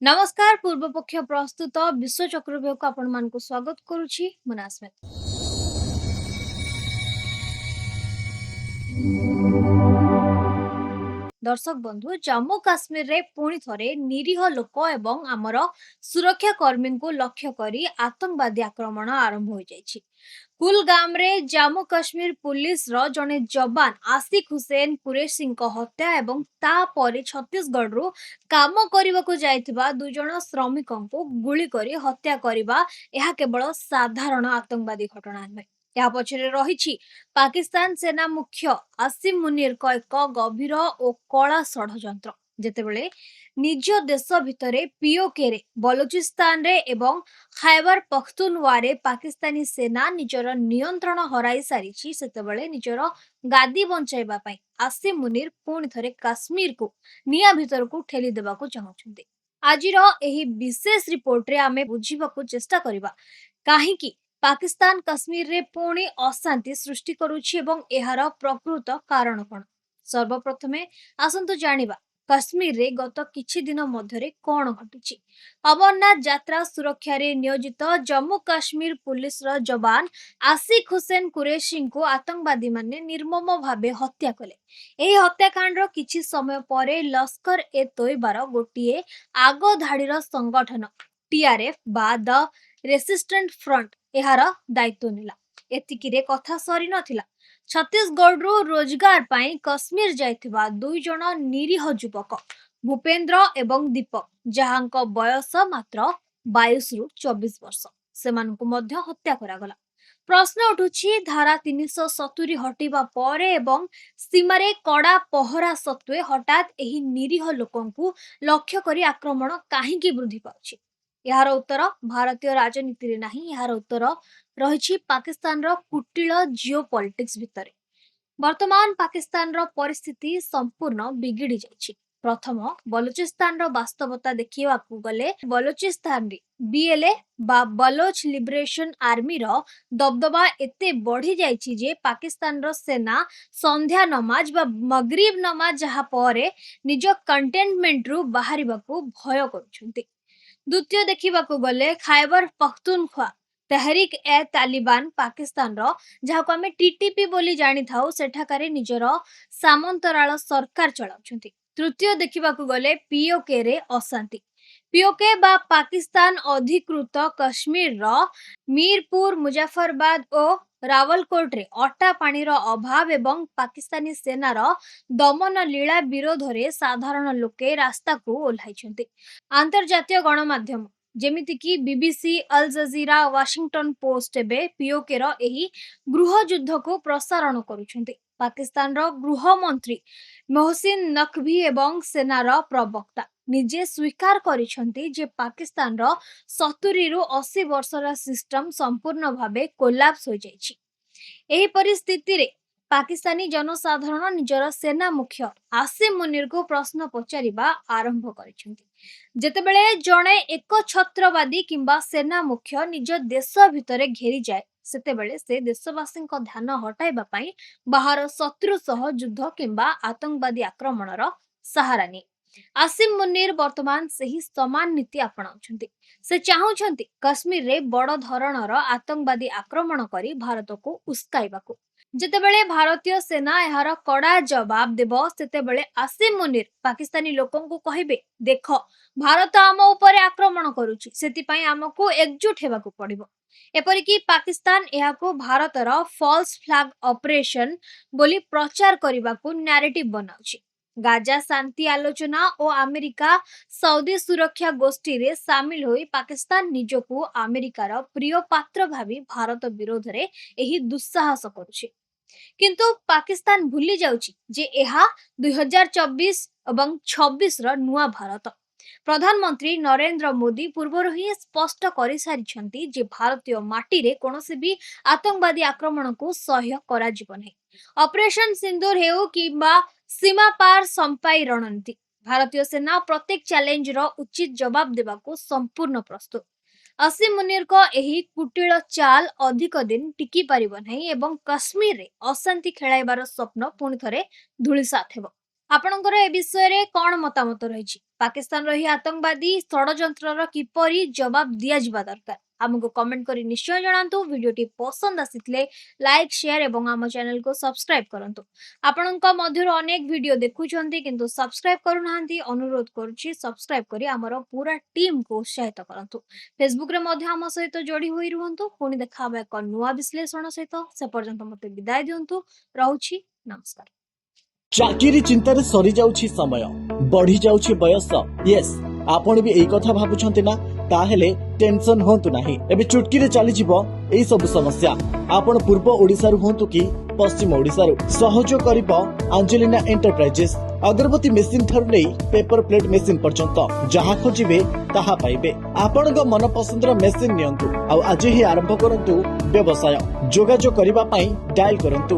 नमस्कार पूर्व पक्ष प्रस्तुत विश्व चक्रव्यूह को आपण मानकु स्वागत करुछि मुनास्मित। दर्शक बंधु जम्मू काश्मीर रे पुणी थरे निरीह लोक एवं आमर सुरक्षा कर्मी को लक्ष्य करी आतंकवादी आक्रमण आरंभ हो जाइछि। कुलगाम रे जम्मू काश्मीर पुलिस रो जने जवान आसिक हुसैन कुरैशी को हत्या एवं ता परे छत्तीसगढ़ रु काम करबाकू जाइथिबा दुई जण श्रमिकों को गुली करी हत्या करिबा यह केवल साधारण आतंकवादी घटना नुहे। या पछरे रहिछि पाकिस्तान सेना मुख्य आसिम मुनीर को एक गभीर और कला षड्यंत्र। जेतेबेले निज देश भितरे पीओके रे बलूचिस्तान रे एवं खैबर पख्तूनवा रे पाकिस्तानी सेना निजर नियंत्रण हराई सारिछि, सेतेबेले निजर गादी बंचाइबा पई आसिम मुनीर पुणी थरे काश्मीर को निया भितर को ठेली देबाकू चाहुछन्ते। आजिर एही विशेष रिपोर्ट रे आमे बुझिबाकू चेष्टा करिबा काहेकि पाकिस्तान काश्मीर रे पुणी अशांति सृष्टि करुछि एवं एहार प्रकृत कारण कोन। सर्वप्रथमे आसंतु जानिबा काश्मीर रे गत किछि दिन मध्यरे कोन घटिछि। अमरनाथ यात्रा सुरक्षा रे नियोजित जम्मू काश्मीर पुलिस रो जवान आसिक हुसैन कुरैशी को आतंकवादी माने निर्मम भावे हत्या कले। एही हत्याकांड रो किछि समय परे लश्कर ए तोयबार गोटिए आगो धाड़ीर संगठन टीआरएफ बा द रेसिस्टेंट फ्रंट एहार दायित्व निला। एतिकी रे कथा सरी नथिला। छत्तीसगढ़ रु रोजगार पाई काश्मीर जाइथिबा दुई जण निरीह युवक भूपेंद्र एवं दीपक जहांक बयस मात्र 22 रु 24 वर्ष सेमानकु मध्य हत्या करागला। प्रश्न उठुछि धारा 370 हटिबा परे एवं सीमारे कड़ा पहरा सत्वे हठात एही निरीह लोकंकु लक्ष्य करी आक्रमण काहेकि वृद्धि पाउछि। यार उत्तर भारतीय राजनीति रे नाही, यार उत्तर रहिछि पाकिस्तान रो कुटिल जियो पॉलिटिक्स भितरे। वर्तमान पाकिस्तान रो परिस्थिति संपूर्ण बिगिड़ी जाइछि। प्रथम बलूचिस्तान रो वास्तवता देखिबाकू गले बलूचिस्तान रे बीएलए बा बलोच लिबरेशन आर्मी रो दबदबा एते बढ़ी जाइछि जे पाकिस्तान रो सेना संध्या नमाज बा मगरिब नमाज जहा परे निज कंटेनमेंट रु बाहरिबाकू भय करूछन्ति। द्वितीय देखिबाकू गले खैबर पख्तूनख्वा तहरीक ए तालिबान पाकिस्तान रो जहाको आमे टीटीपी बोली जानि थाउ सेठाकारे निजर सामंतराल सरकार चलाउछन्ति। तृतीय देखिबाकू गले पीओके रे अशांति। पीओके बा पाकिस्तान अधिकृत कश्मीर रो मीरपुर मुजफ्फरबाद ओ रावलकोट रे अट्टा पानी रो अभाव एवं पाकिस्तानी सेना रो दमन लीला विरोध रे साधारण लोके रास्ता को ओल्हाइछन्ति। अंतर्जातीय गणमाध्यम जेमिति की बीबीसी अल जजीरा वाशिंगटन पोस्ट एबे पीओके रो एही गृह युद्ध को प्रसारण करूछन्ति। पाकिस्तान रो गृह मंत्री मोहसिन नकवी एवं सेना रो प्रवक्ता निजे स्वीकार करिछन्ति जे पाकिस्तान रो 70 रु 80 वर्षर सिस्टम संपूर्ण भावे कोलैप्स हो जाइछि। एही परिस्थिति रे पाकिस्तानी जनसाधारण निजर सेना मुख्य आसिम मुनीर को प्रश्न पचारिबा आरंभ करिछन्ति। जेतेबेले जणे एक छत्रवादी किंबा सेना मुख्य निज देश भितरे घेरी जाए सेतेबेले से देशवासी ध्यान हटाइबा पई बाहर शत्रु सह युद्ध किंबा आतंकवादी आक्रमणर सहारा नि। आसिम मुनीर वर्तमान सही समान नीति अपनाउछन्ति। से चाहुछन्ति कश्मीर रे बड़ धरणर आतंकवादी आक्रमण करी भारत को उस्काइबाकू। जेतेबेले भारतीय सेना एहार कड़ा जवाब देबो सेतेबेले आसिम मुनीर पाकिस्तानी लोकों को कहिबे देख भारत आम उपरे आक्रमण करुछि सेति पई हमकु एकजुट हेबाकू पड़िबो। एपरिकी पाकिस्तान एहाको भारतर फॉल्स फ्लैग ऑपरेशन बोली प्रचार करिबाकू नैरेटिव बनाउछि। गाजा शांति आलोचना और अमेरिका सऊदी सुरक्षा गोष्ठी रे शामिल होई पाकिस्तान निजको अमेरिकार प्रिय पात्र भावी भारत विरोध रे एही दुस्साहस करुछि। किंतु पाकिस्तान भूली जाउछि जे एहा 2024 एवं 26 रो नुआ भारत। प्रधानमंत्री नरेंद्र मोदी पूर्वर ही स्पष्ट करि सारिछन्ति जे भारतीय माटी रे कोनोसी भी आतंकवादी आक्रमण को सह्य करा जिवो नै। ऑपरेशन सिंदूर हेउ किबा सीमा पार संपाई रणनीति भारतीय सेना प्रत्येक चैलेंज रो उचित जवाब देबाकू संपूर्ण प्रस्तुत। आसिम मुनीर को एही कुटिल चाल अधिक दिन टिकी पारिबो नै एवं कश्मीर रे अशांति खेलाइबार स्वप्न पुनि थरे धूलिसात हेबो। ଆପଣଙ୍କର ଏ ବିଷୟରେ କଣ ମତାମତ ରହିଛି? ପାକିସ୍ତାନର ଏହି ଆତଙ୍କବାଦୀ ଷଡ଼ଯନ୍ତ୍ରର କିପରି ଜବାବ ଦିଆଯିବା ଦରକାର? ଆମକୁ କମେଣ୍ଟ କରି ନିଶ୍ଚୟ ଜଣାନ୍ତୁ। ଭିଡ଼ିଓଟି ପସନ୍ଦ ଆସିଥିଲେ ଲାଇକ୍, ସେୟାର ଏବଂ ଆମ ଚ୍ୟାନେଲକୁ ସବସ୍କ୍ରାଇବ କରନ୍ତୁ। ଆପଣଙ୍କ ମଧ୍ୟରୁ ଅନେକ ଭିଡ଼ିଓ ଦେଖୁଛନ୍ତି କିନ୍ତୁ ସବସ୍କ୍ରାଇବ କରୁନାହାନ୍ତି। ଅନୁରୋଧ କରୁଛି ସବସ୍କ୍ରାଇବ କରି ଆମର ପୁରା ଟିମ୍କୁ ଉତ୍ସାହିତ କରନ୍ତୁ। ଫେସବୁକରେ ମଧ୍ୟ ଆମ ସହିତ ଯୋଡ଼ି ହୋଇ ରୁହନ୍ତୁ। ପୁଣି ଦେଖା ହେବା ଏକ ନୂଆ ବିଶ୍ଳେଷଣ ସହିତ। ସେ ପର୍ଯ୍ୟନ୍ତ ମୋତେ ବିଦାୟ ଦିଅନ୍ତୁ। ରହୁଛି, ନମସ୍କାର। ଚାକିରି ଚିନ୍ତାରେ ସରି ଯାଉଛି ସମୟ, ବଢି ଯାଉଛି ବୟସ। ୟେସ୍, ଆପଣ ବି ଏଇ କଥା ଭାବୁଛନ୍ତି ନା? ତାହେଲେ ଟେନସନ ହୁଅନ୍ତୁ ନାହିଁ। ଏବେ ଚୁଟକିରେ ଚାଲିଯିବ ଏଇ ସବୁ ସମସ୍ୟା। ଆପଣ ପୂର୍ବ ଓଡିଶାରୁ ହୁଅନ୍ତୁ କି ପଶ୍ଚିମ ଓଡିଶାରୁ, ସହଯୋଗ କରିବ ଆଞ୍ଜେଲିନା ଏଣ୍ଟରପ୍ରାଇଜେସ୍। ଅଗରବତୀ ମେସିନ ଠାରୁ ନେଇ ପେପର ପ୍ଲେଟ ମେସିନ ପର୍ଯ୍ୟନ୍ତ ଯାହା ଖୋଜିବେ ତାହା ପାଇବେ। ଆପଣଙ୍କ ମନପସନ୍ଦର ମେସିନ ନିଅନ୍ତୁ ଆଉ ଆଜି ହିଁ ଆରମ୍ଭ କରନ୍ତୁ ବ୍ୟବସାୟ। ଯୋଗାଯୋଗ କରିବା ପାଇଁ ଡାଏଲ କରନ୍ତୁ